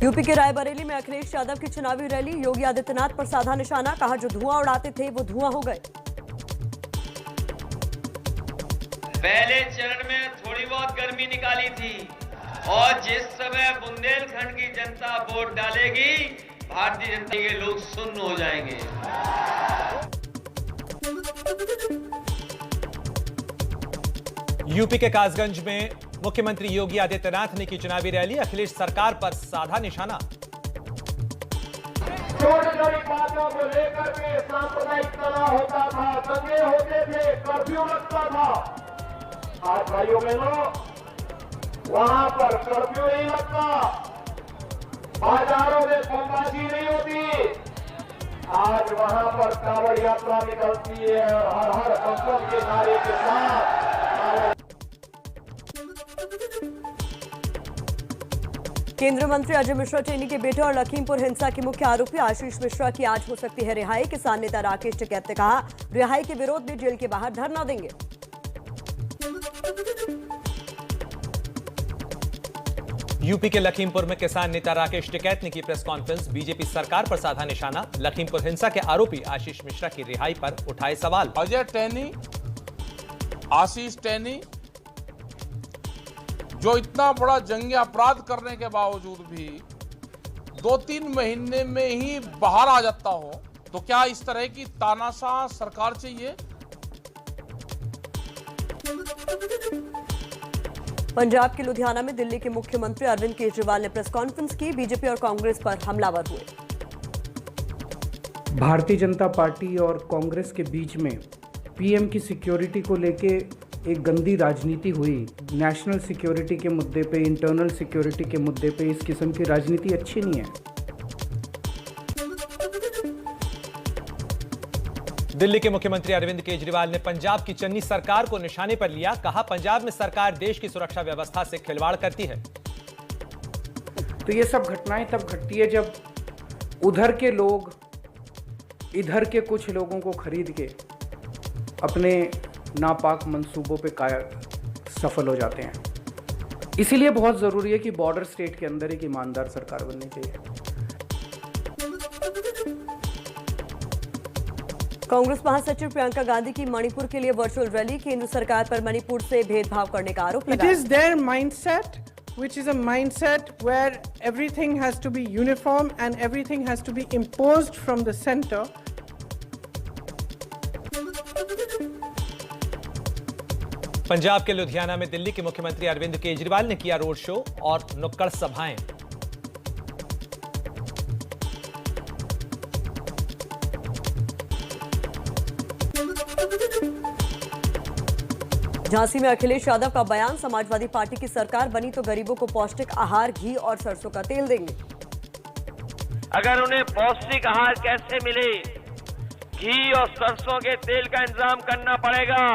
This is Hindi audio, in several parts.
यूपी के रायबरेली में अखिलेश यादव की चुनावी रैली, योगी आदित्यनाथ पर साधा निशाना, कहा जो धुआं उड़ाते थे वो धुआं हो गए। पहले चरण में थोड़ी बहुत गर्मी निकाली थी और जिस समय बुंदेलखंड की जनता वोट डालेगी, भारतीय जनता के लोग सुन्न हो जाएंगे। यूपी के कासगंज में मुख्यमंत्री योगी आदित्यनाथ ने की चुनावी रैली, अखिलेश सरकार पर साधा निशाना। छोटी छोटी बातों को लेकर के सांप्रदायिक तनाव होता था, दंगे होते थे, कर्फ्यू लगता था। आज भाइयों बहनों, वहां पर कर्फ्यू नहीं लगता, बाजारों में बमबाजी नहीं होती। आज वहां पर कांवड़ यात्रा निकलती है और हर हर अंकल के नारे के साथ। केंद्रीय मंत्री अजय मिश्रा टेनी के बेटे और लखीमपुर हिंसा के मुख्य आरोपी आशीष मिश्रा की आज हो सकती है रिहाई। किसान नेता राकेश टिकैत ने कहा, रिहाई के विरोध में जेल के बाहर धरना देंगे। यूपी के लखीमपुर में किसान नेता राकेश टिकैत ने की प्रेस कॉन्फ्रेंस, बीजेपी सरकार पर साधा निशाना। लखीमपुर हिंसा के आरोपी आशीष मिश्रा की रिहाई पर उठाए सवाल। अजय टेनी, आशीष टेनी जो इतना बड़ा जंगी अपराध करने के बावजूद भी 2-3 महीने में ही बाहर आ जाता हो, तो क्या इस तरह की तानाशाह सरकार चाहिए? पंजाब के लुधियाना में दिल्ली के मुख्यमंत्री अरविंद केजरीवाल ने प्रेस कॉन्फ्रेंस की, बीजेपी और कांग्रेस पर हमलावर हुए। भारतीय जनता पार्टी और कांग्रेस के बीच में पीएम की सिक्योरिटी को लेके एक गंदी राजनीति हुई। नेशनल सिक्योरिटी के मुद्दे पे, इंटरनल सिक्योरिटी के मुद्दे पे इस किस्म की राजनीति अच्छी नहीं है। दिल्ली के मुख्यमंत्री अरविंद केजरीवाल ने पंजाब की चन्नी सरकार को निशाने पर लिया, कहा पंजाब में सरकार देश की सुरक्षा व्यवस्था से खिलवाड़ करती है। तो ये सब घटनाएं तब घटती है जब उधर के लोग इधर के कुछ लोगों को खरीद के अपने नापाक मंसूबों पे सफल हो जाते हैं। इसीलिए बहुत जरूरी है कि बॉर्डर स्टेट के अंदर एक ईमानदार सरकार बननी चाहिए। कांग्रेस महासचिव प्रियंका गांधी की मणिपुर के लिए वर्चुअल रैली, केंद्र सरकार पर मणिपुर से भेदभाव करने का आरोप लगाया। It is their mindset, which is a mindset where everything has to be uniform and everything has to be imposed from the center. Punjab के लुधियाना में दिल्ली के मुख्यमंत्री अरविंद केजरीवाल ने किया रोड शो और नुक्कड़ सभाएं। झांसी में अखिलेश यादव का बयान, समाजवादी पार्टी की सरकार बनी तो गरीबों को पौष्टिक आहार, घी और सरसों का तेल देंगे। अगर उन्हें पौष्टिक आहार कैसे मिले, घी और सरसों के तेल का इंतजाम करना पड़ेगा,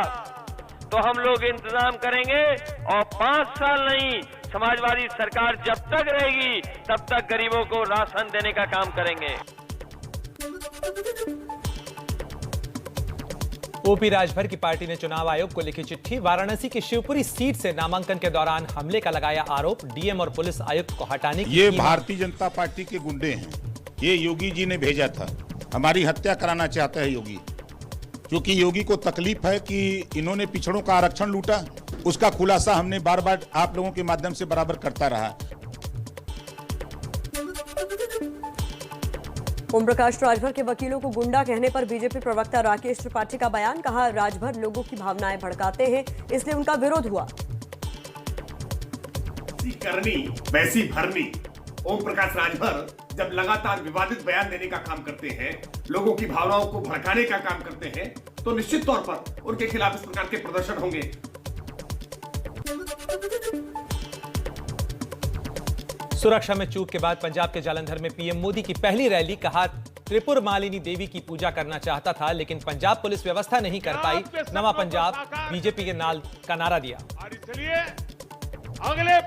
तो हम लोग इंतजाम करेंगे और 5 साल नहीं, समाजवादी सरकार जब तक रहेगी तब तक गरीबों को राशन देने का काम करेंगे। ओपी राजभर की पार्टी ने चुनाव आयोग को लिखी चिट्ठी, वाराणसी की शिवपुरी सीट से नामांकन के दौरान हमले का लगाया आरोप, डीएम और पुलिस आयुक्त को हटाने की। ये भारतीय जनता पार्टी के गुंडे हैं, ये योगी जी ने भेजा था, हमारी हत्या कराना चाहता है योगी, क्योंकि योगी को तकलीफ है कि इन्होंने पिछड़ों का आरक्षण लूटा। उसका खुलासा हमने बार बार आप लोगों के माध्यम से बराबर करता रहा। ओम प्रकाश राजभर के वकीलों को गुंडा कहने पर बीजेपी प्रवक्ता राकेश त्रिपाठी का बयान, कहा राजभर लोगों की भावनाएं भड़काते हैं, इसलिए उनका विरोध हुआ। करनी वैसी भरनी। ओम प्रकाश राजभर जब लगातार विवादित बयान देने का काम करते हैं, लोगों की भावनाओं को भड़काने का काम करते हैं, तो निश्चित तौर पर उनके खिलाफ इस प्रकार के प्रदर्शन होंगे। सुरक्षा में चूक के बाद पंजाब के जालंधर में पीएम मोदी की पहली रैली, कहा त्रिपुर मालिनी देवी की पूजा करना चाहता था लेकिन पंजाब पुलिस व्यवस्था नहीं कर पाई, नवा पंजाब बीजेपी के नाल का नारा दिया। और इसलिए अगले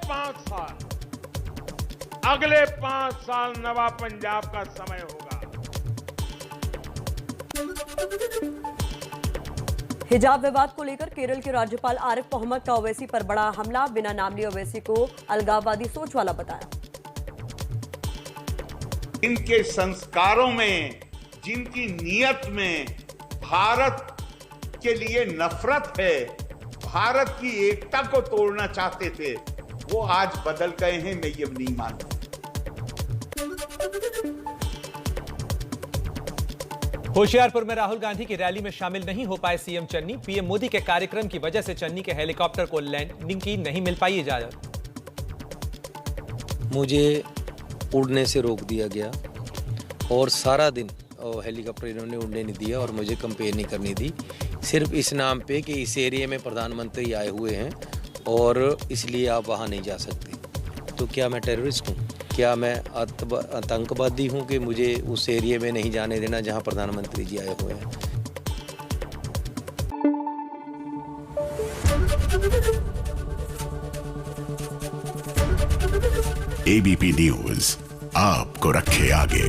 5 साल नवा पंजाब का समय होगा। हिजाब विवाद को लेकर केरल के राज्यपाल आरिफ मोहम्मद का ओवैसी पर बड़ा हमला। बिना नाम लिए ओवैसी को अलगाववादी सोच वाला बताया। इनके संस्कारों में, जिनकी नीयत में भारत के लिए नफरत है, भारत की एकता को तोड़ना चाहते थे, वो आज बदल गए हैं। मैं ये नहीं मानता। होशियारपुर में राहुल गांधी की रैली में शामिल नहीं हो पाए सीएम चन्नी। पीएम मोदी के कार्यक्रम की वजह से चन्नी के हेलीकॉप्टर को लैंडिंग की नहीं मिल पाई इजाजत। मुझे उड़ने से रोक दिया गया और सारा दिन हेलीकॉप्टर इन्होंने उड़ने नहीं दिया और मुझे कंपेयर नहीं करनी दी, सिर्फ इस नाम पे कि इस एरिया में प्रधानमंत्री आए हुए हैं और इसलिए आप वहाँ नहीं जा सकते। तो क्या मैं टेररिस्ट हूँ? क्या मैं आतंकवादी हूँ कि मुझे उस एरिया में नहीं जाने देना जहाँ प्रधानमंत्री जी आए हुए हैं? एबीपी न्यूज आपको रखे आगे।